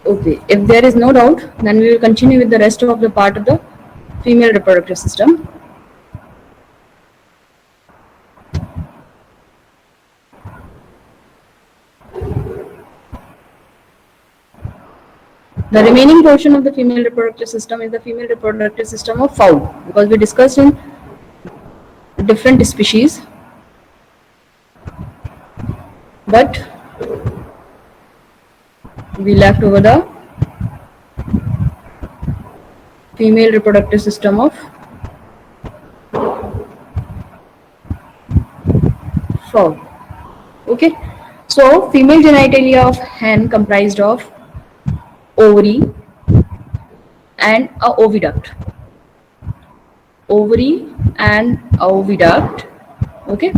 Okay, if there is no doubt, then we will continue with the rest of the part of the female reproductive system. The remaining portion of the female reproductive system is the female reproductive system of fowl, because we discussed in different species, but we left over the female reproductive system of fowl. Okay, so female genitalia of hen comprised of ovary and a oviduct. Ovary and a oviduct. Okay.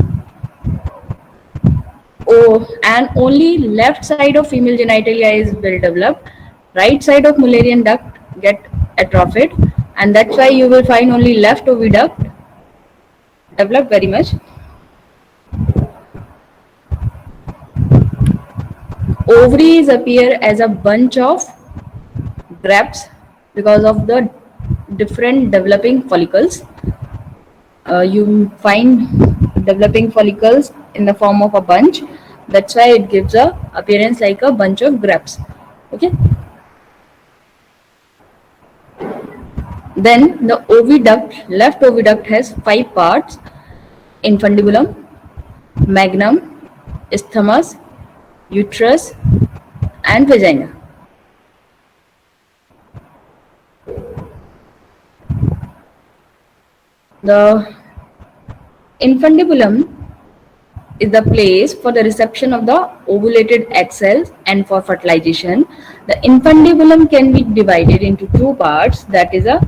Oh, and only left side of female genitalia is well developed. Right side of Mullerian duct get atrophied, and that's why you will find only left oviduct developed very much. Ovaries appear as a bunch of grapes because of the different developing follicles. You find developing follicles in the form of a bunch. That's why it gives a appearance like a bunch of grapes. Okay. Then the oviduct, left oviduct has 5 parts: infundibulum, magnum, isthmus, uterus, and vagina. The infundibulum is the place for the reception of the ovulated egg cells and for fertilization. The infundibulum can be divided into 2 parts, that is a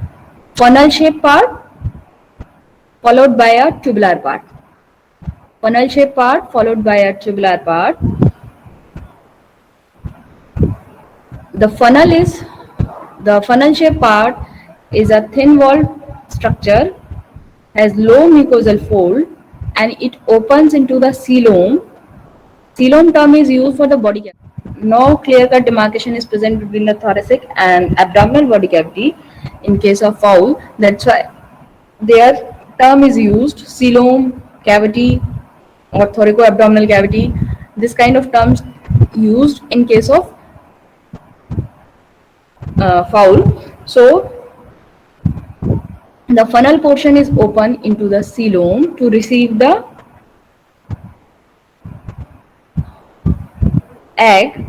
funnel shaped part followed by a tubular part. Funnel shaped part followed by a tubular part. The funnel shaped part is a thin walled structure, has low mucosal fold, and it opens into the coelom. Coelom term is used for the body cavity. No clear-cut demarcation is present between the thoracic and abdominal body cavity in case of fowl. That's why their term is used, coelom cavity or thoraco-abdominal cavity. This kind of terms used in case of fowl. So the funnel portion is open into the coelom to receive the egg,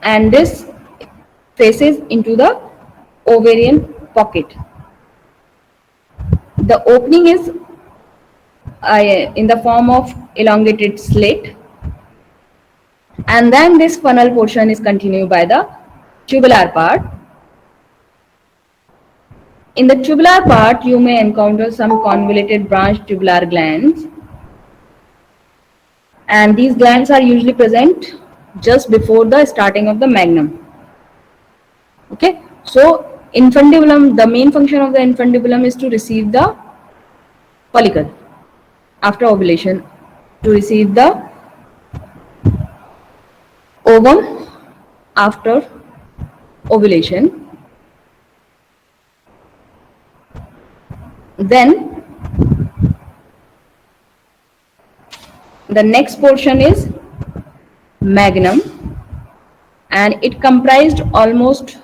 and this faces into the ovarian pocket. The opening is in the form of elongated slit, and then this funnel portion is continued by the tubular part. In the tubular part, you may encounter some convoluted branched tubular glands, and these glands are usually present just before the starting of the magnum. Okay, so infundibulum, the main function of the infundibulum is to receive the follicle after ovulation, to receive the ovum after ovulation. Then the next portion is magnum, and it comprised almost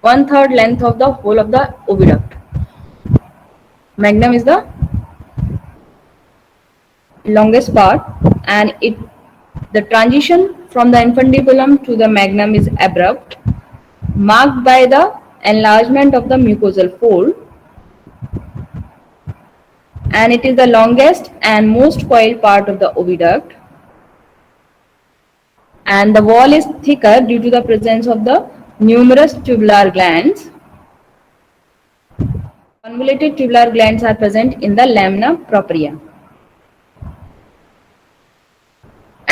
1/3 length of the whole of the oviduct. Magnum is the longest part, and the transition from the infundibulum to the magnum is abrupt, marked by the enlargement of the mucosal fold, and it is the longest and most coiled part of the oviduct, and the wall is thicker due to the presence of the numerous tubular glands. Convoluted tubular glands are present in the lamina propria.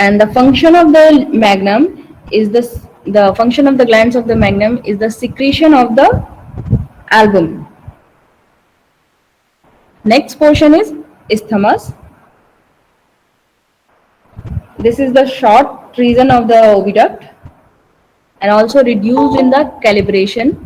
And the function of the magnum is the function of the glands of the magnum is the secretion of the album. Next portion is isthmus. This is the short region of the oviduct and also reduced in the calibration.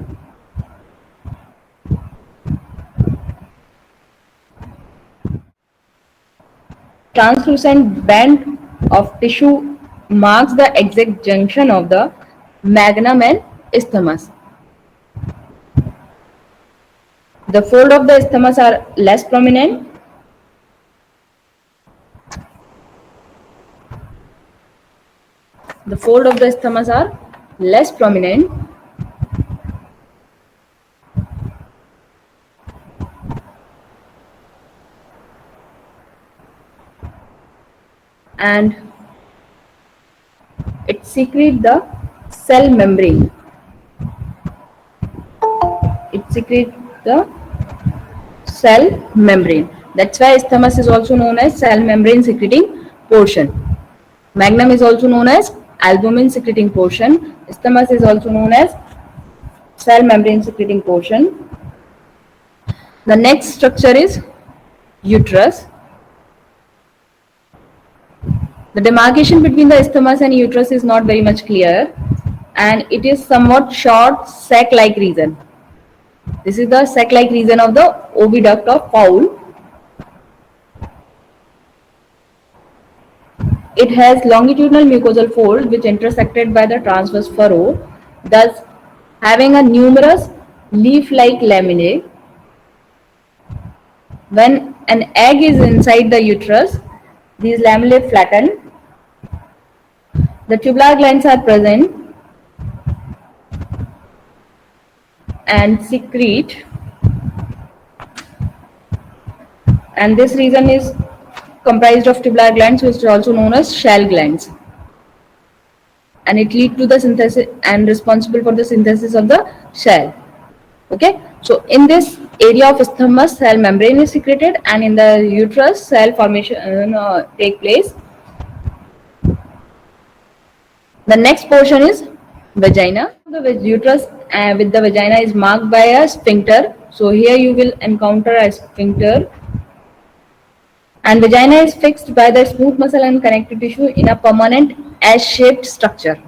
Translucent band of tissue marks the exact junction of the magnum and isthmus. The fold of the isthmus are less prominent. The fold of the isthmus are less prominent. And it secretes the cell membrane. It secretes the cell membrane. That's why isthmus is also known as cell membrane secreting portion. Magnum is also known as albumin secreting portion. Isthmus is also known as cell membrane secreting portion. The next structure is uterus. The demarcation between the isthmus and uterus is not very much clear, and it is somewhat short sac-like region. This is the sac-like region of the oviduct of fowl. It has longitudinal mucosal fold which intersected by the transverse furrow, thus having a numerous leaf-like laminae. When an egg is inside the uterus, these lamellae flatten. The tubular glands are present and secrete, and this region is comprised of tubular glands, which is also known as shell glands, and it leads to the synthesis and responsible for the synthesis of the shell. Okay, so in this area of isthmus, cell membrane is secreted, and in the uterus, cell formation take place. The next portion is vagina. The uterus with the vagina is marked by a sphincter. So here you will encounter a sphincter, and vagina is fixed by the smooth muscle and connective tissue in a permanent S-shaped structure.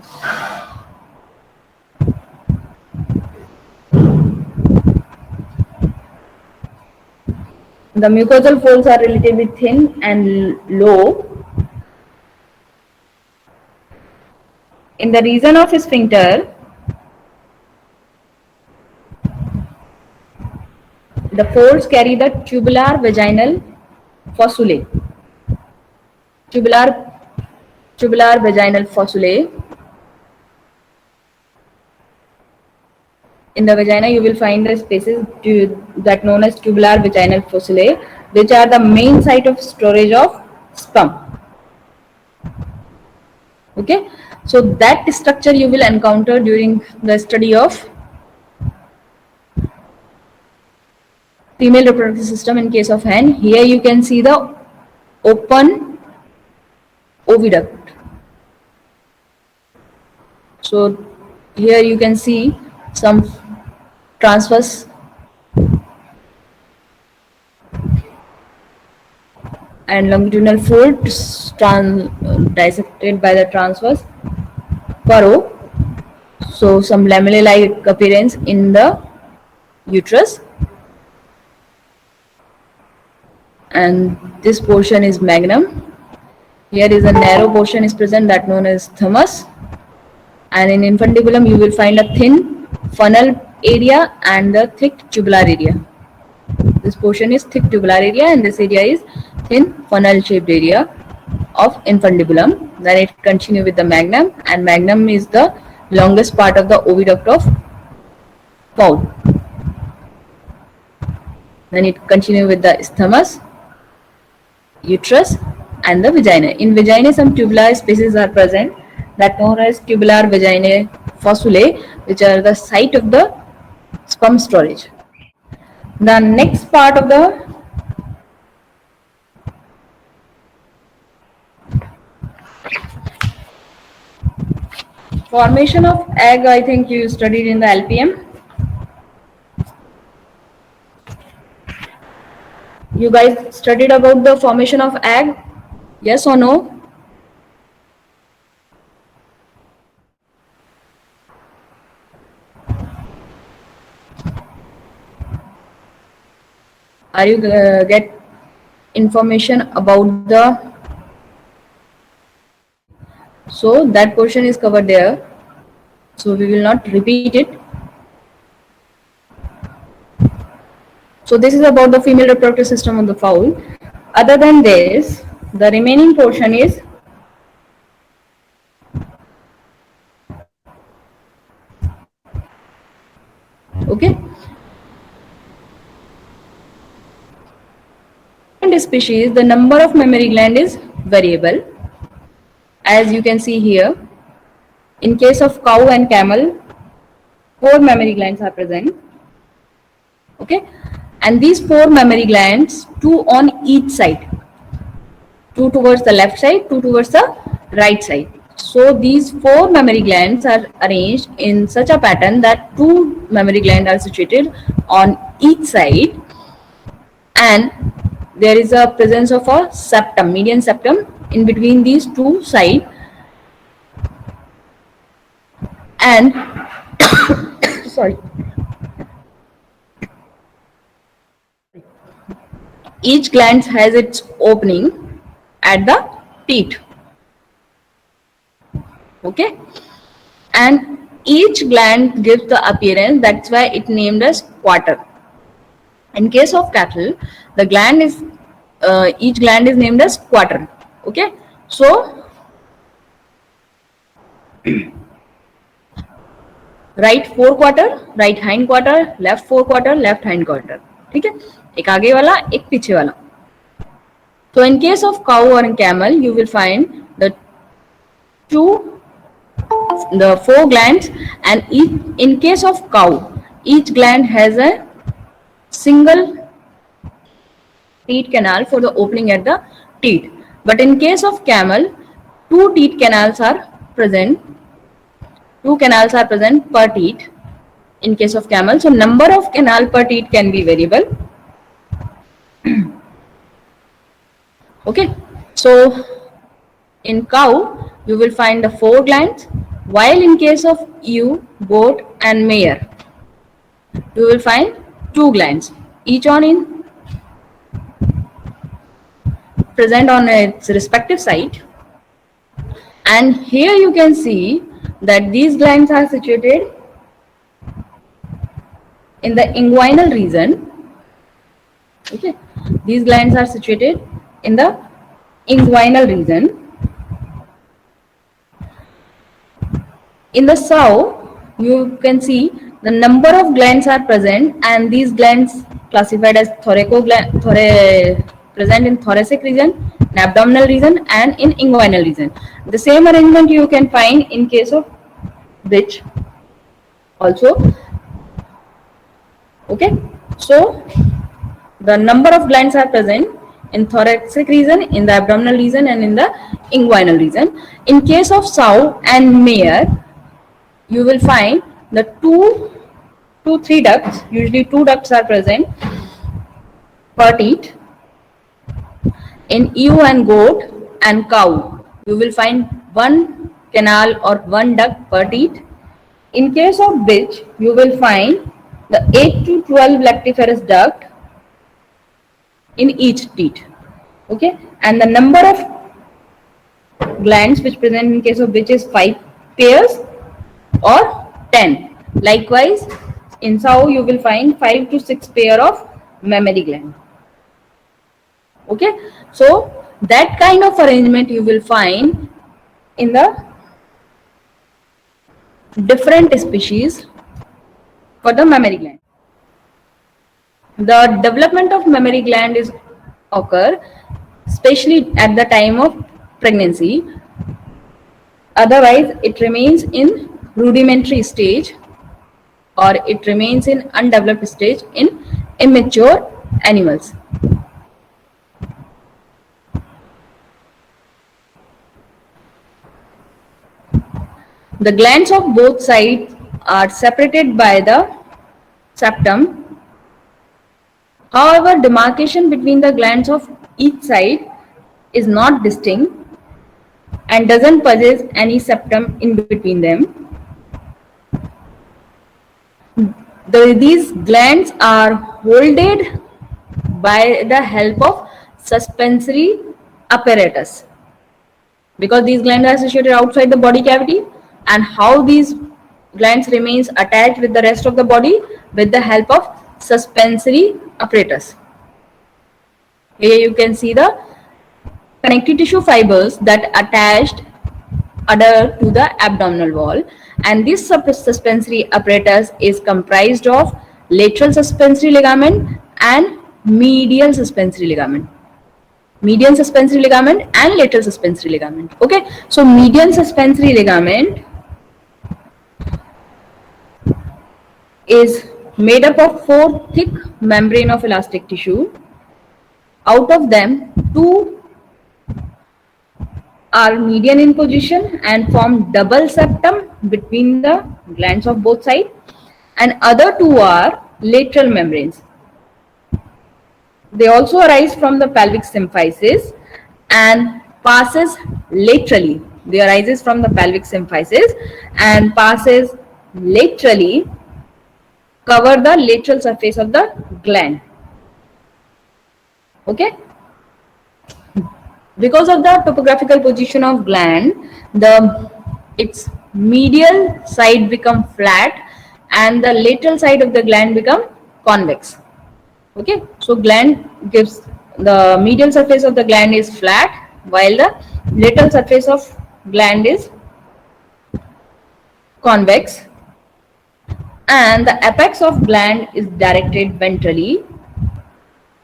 The mucosal folds are relatively thin and low. In the region of sphincter, the folds carry the tubular vaginal fossulae. Tubular vaginal fossulae. In the vagina, you will find the spaces that known as tubular vaginal fossulae, which are the main site of storage of sperm. Okay, so that structure you will encounter during the study of female reproductive system in case of hen. Here you can see the open oviduct. So here you can see some transverse and longitudinal folds dissected by the transverse furrow. So some lamellae-like appearance in the uterus, and this portion is magnum. Here is a narrow portion is present that known as thymus, and in infundibulum you will find a thin funnel area and a thick tubular area. This portion is thick tubular area, and this area is thin funnel shaped area of infundibulum. Then it continues with the magnum, and magnum is the longest part of the oviduct of fowl. Then it continues with the isthmus, uterus, and the vagina. In vagina, some tubular spaces are present that known as tubular vaginae fossulae, which are the site of the sperm storage. The next part of the formation of egg, I think you studied in the LPM. You guys studied about the formation of egg? Yes or no? Are you get information about the? So that portion is covered there. So we will not repeat it. So this is about the female reproductive system of the fowl. Other than this, the remaining portion is okay. Different species, the number of mammary gland is variable, as you can see here. In case of cow and camel, 4 mammary glands are present. Okay, and these 4 mammary glands, 2 on each side, 2 towards the left side, 2 towards the right side. So these 4 mammary glands are arranged in such a pattern that 2 mammary glands are situated on each side, and there is a presence of a septum, median septum, in between these 2 sides, and sorry, each gland has its opening at the teat. Okay, and each gland gives the appearance, that's why it named as quarter. In case of cattle, the gland is each gland is named as quarter. Okay, so right 4 quarter, right hind quarter, left 4 quarter, left hind quarter. ठीक है, एक आगे वाला एक पीछे वाला. So in case of cow or in camel, you will find the 4 glands, and in case of cow, each gland has a single teat canal for the opening at the teat. But in case of camel, 2 teat canals are present. 2 canals are present per teat in case of camel. So number of canal per teat can be variable. Okay, so in cow you will find the 4 glands, while in case of ewe, goat and mare you will find 2 glands, each on in present on its respective site. And here you can see that these glands are situated in the inguinal region. Okay, these glands are situated in the inguinal region. In the sow, you can see the number of glands are present, and these glands classified as present in thoracic region, in abdominal region and in inguinal region. The same arrangement you can find in case of bitch also. Okay, so the number of glands are present in thoracic region, in the abdominal region and in the inguinal region. In case of sow and mare, you will find the 3 ducts, usually 2 ducts are present per teat. In ewe and goat and cow, you will find 1 canal or 1 duct per teat. In case of bitch, you will find the 8 to 12 lactiferous duct in each teat. Okay, and the number of glands which present in case of bitch is 5 pairs or 10. Likewise, in sow you will find 5 to 6 pair of mammary gland. Okay, so that kind of arrangement you will find in the different species for the mammary gland. The development of mammary gland is occur especially at the time of pregnancy. Otherwise, it remains in rudimentary stage, or it remains in undeveloped stage in immature animals. The glands of both sides are separated by the septum. However, demarcation between the glands of each side is not distinct and doesn't possess any septum in between them. These glands are folded by the help of suspensory apparatus, because these glands are situated outside the body cavity, and how these glands remains attached with the rest of the body with the help of suspensory apparatus. Here you can see the connective tissue fibers that attached adhere to the abdominal wall, and this suspensory apparatus is comprised of lateral suspensory ligament and medial suspensory ligament. Median suspensory ligament and lateral suspensory ligament. Okay, so median suspensory ligament is made up of 4 thick membrane of elastic tissue. Out of them, 2 are median in position and form double septum between the glands of both sides, and other 2 are lateral membranes. They also arise from the pelvic symphysis and passes laterally. They arises from the pelvic symphysis and passes laterally, cover the lateral surface of the gland. Okay. Because of the topographical position of gland, its medial side become flat and the lateral side of the gland become convex. Okay, so gland gives, the medial surface of the gland is flat while the lateral surface of gland is convex, and the apex of gland is directed ventrally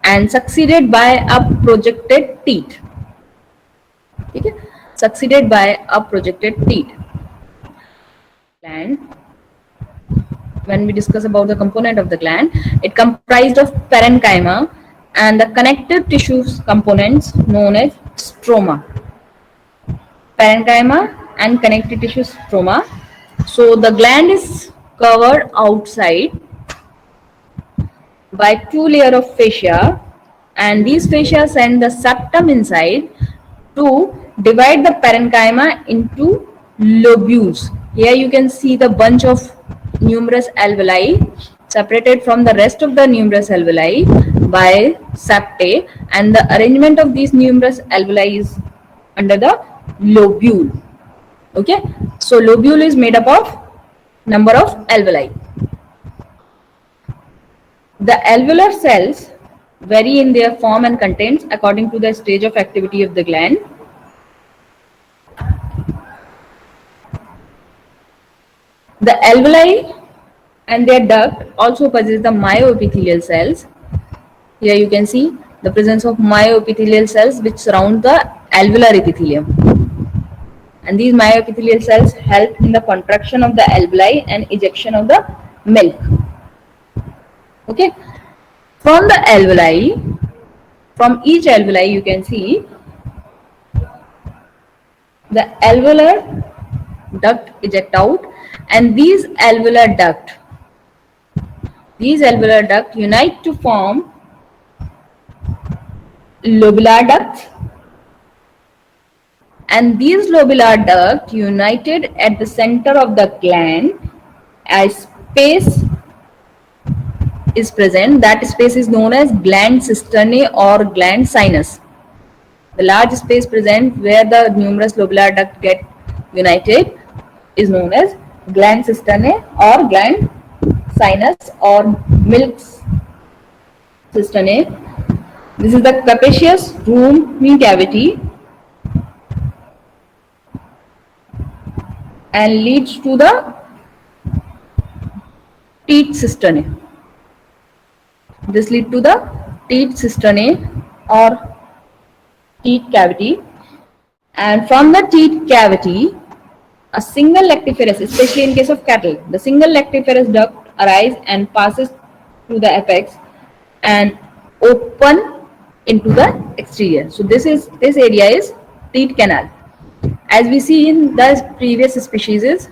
and succeeded by a projected teat. Okay, succeeded by a projected teat. Gland, when we discuss about the component of the gland, it comprised of parenchyma and the connective tissues components known as stroma. Parenchyma and connective tissue stroma. So the gland is covered outside by 2 layers of fascia, and these fascia send the septum inside to divide the parenchyma into lobules. Here you can see the bunch of numerous alveoli separated from the rest of the numerous alveoli by septae, and the arrangement of these numerous alveoli is under the lobule. Okay, so lobule is made up of number of alveoli. The alveolar cells vary in their form and contents according to the stage of activity of the gland. The alveoli and their duct also possess the myoepithelial cells. Here you can see the presence of myoepithelial cells which surround the alveolar epithelium. And these myoepithelial cells help in the contraction of the alveoli and ejection of the milk. Okay. From the alveoli, from each alveoli you can see the alveolar duct eject out, and these alveolar duct unite to form lobular ducts, and these lobular ducts united at the center of the gland, a space is present. That space is known as gland cisternae or gland sinus. The large space present where the numerous lobular ducts get united is known as gland cisternae or gland sinus or milk cisternae. This is the capacious roomy cavity and leads to the teat cisternae. This leads to the teat cisternae or teat cavity, and from the teat cavity a single lactiferous, especially in case of cattle, the single lactiferous duct arises and passes through the apex and open into the exterior. So this area is teat canal. As we see in the previous species,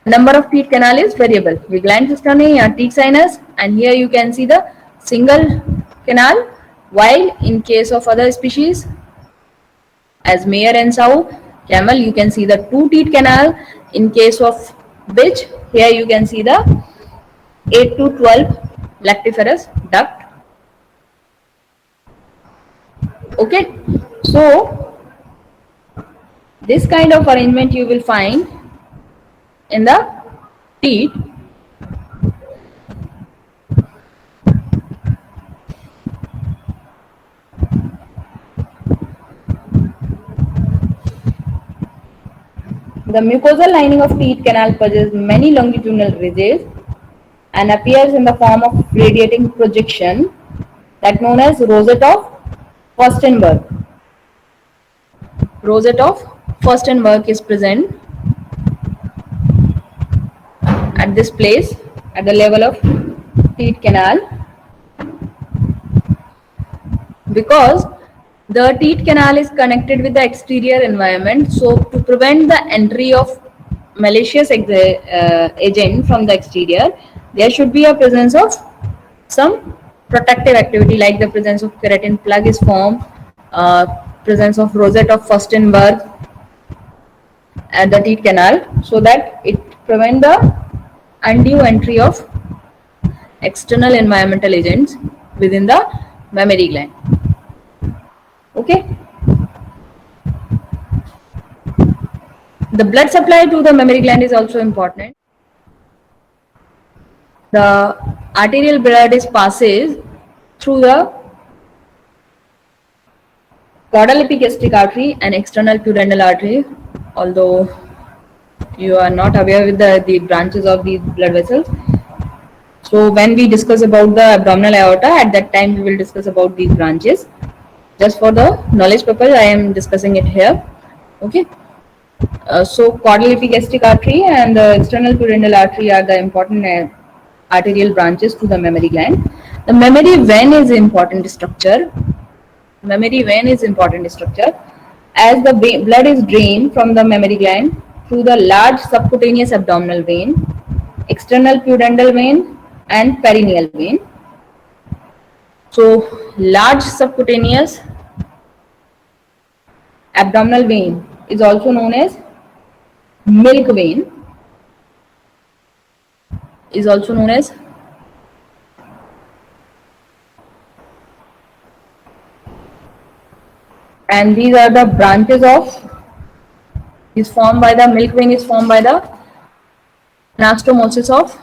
number of teat canal is variable. The gland cisternae or teat sinus, and here you can see the single canal, while in case of other species as mare and sow, camel, you can see the 2 teat canal. In case of bitch, here you can see the 8 to 12 lactiferous duct. Okay, so this kind of arrangement you will find in the teeth. The mucosal lining of teeth canal possesses many longitudinal ridges and appears in the form of radiating projection that known as rosette of Furstenberg. Rosette of Furstenberg is present at this place at the level of teeth canal because the teeth canal is connected with the exterior environment. So to prevent the entry of malicious agent from the exterior, there should be a presence of some protective activity like the presence of keratin plug is formed, presence of rosette of Furstenberg at the teeth canal, so that it prevent the undue entry of external environmental agents within the mammary gland. Okay. The blood supply to the mammary gland is also important. The arterial blood is passes through the caudal epigastric artery and external pudendal artery. Although you are not aware with the branches of these blood vessels, so when we discuss about the abdominal aorta, at that time we will discuss about these branches. Just for the knowledge purpose, I am discussing it here. Okay. So caudal epigastric artery and the external pudendal artery are the important arterial branches to the mammary gland. The mammary vein is important structure. Mammary vein is important structure as the blood is drained from the mammary gland through the large subcutaneous abdominal vein, external pudendal vein and perineal vein. So large subcutaneous abdominal vein is also known as milk vein, is also known as and these are the branches of is formed by the milk vein is formed by the anastomosis of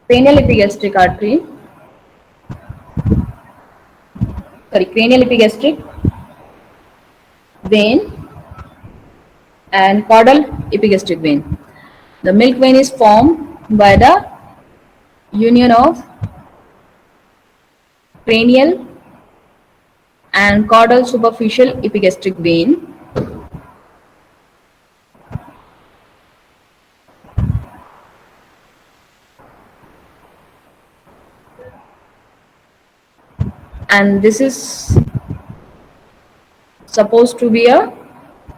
cranial epigastric artery, cranial epigastric vein and caudal epigastric vein. The milk vein is formed by the union of cranial and caudal superficial epigastric vein. And this is supposed to be a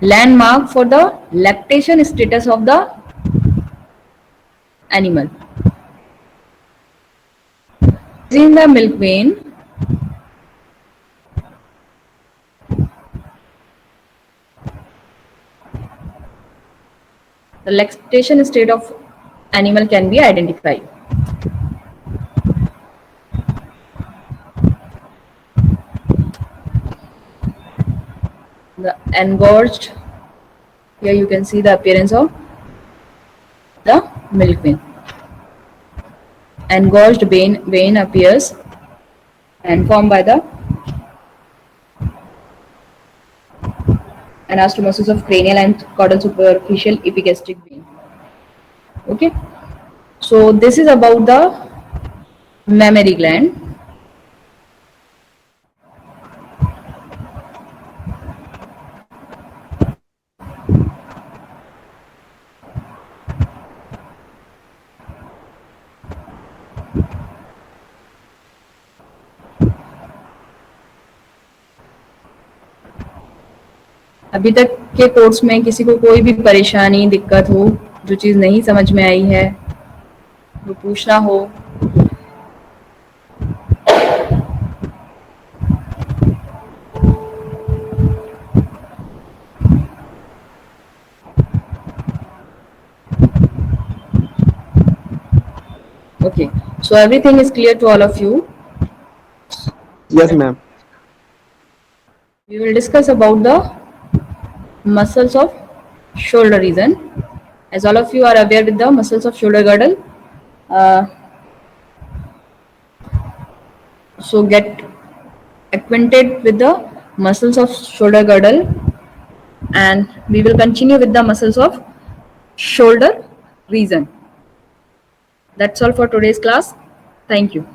landmark for the lactation status of the animal. In the milk vein, the lactation state of animal can be identified. The engorged, here you can see the appearance of the milk vein. Engorged vein appears and formed by the anastomosis of cranial and caudal superficial epigastric vein. Okay, so this is about the mammary gland. अभी तक के course में किसी को कोई भी परेशानी दिक्कत हो, जो चीज नहीं समझ में आई है वो पूछना हो, okay, so everything is clear to all of you. Yes, ma'am. We will discuss about the muscles of shoulder region. As all of you are aware with the muscles of shoulder girdle, uh, so get acquainted with the muscles of shoulder girdle, and we will continue with the muscles of shoulder region. That's all for today's class. Thank you.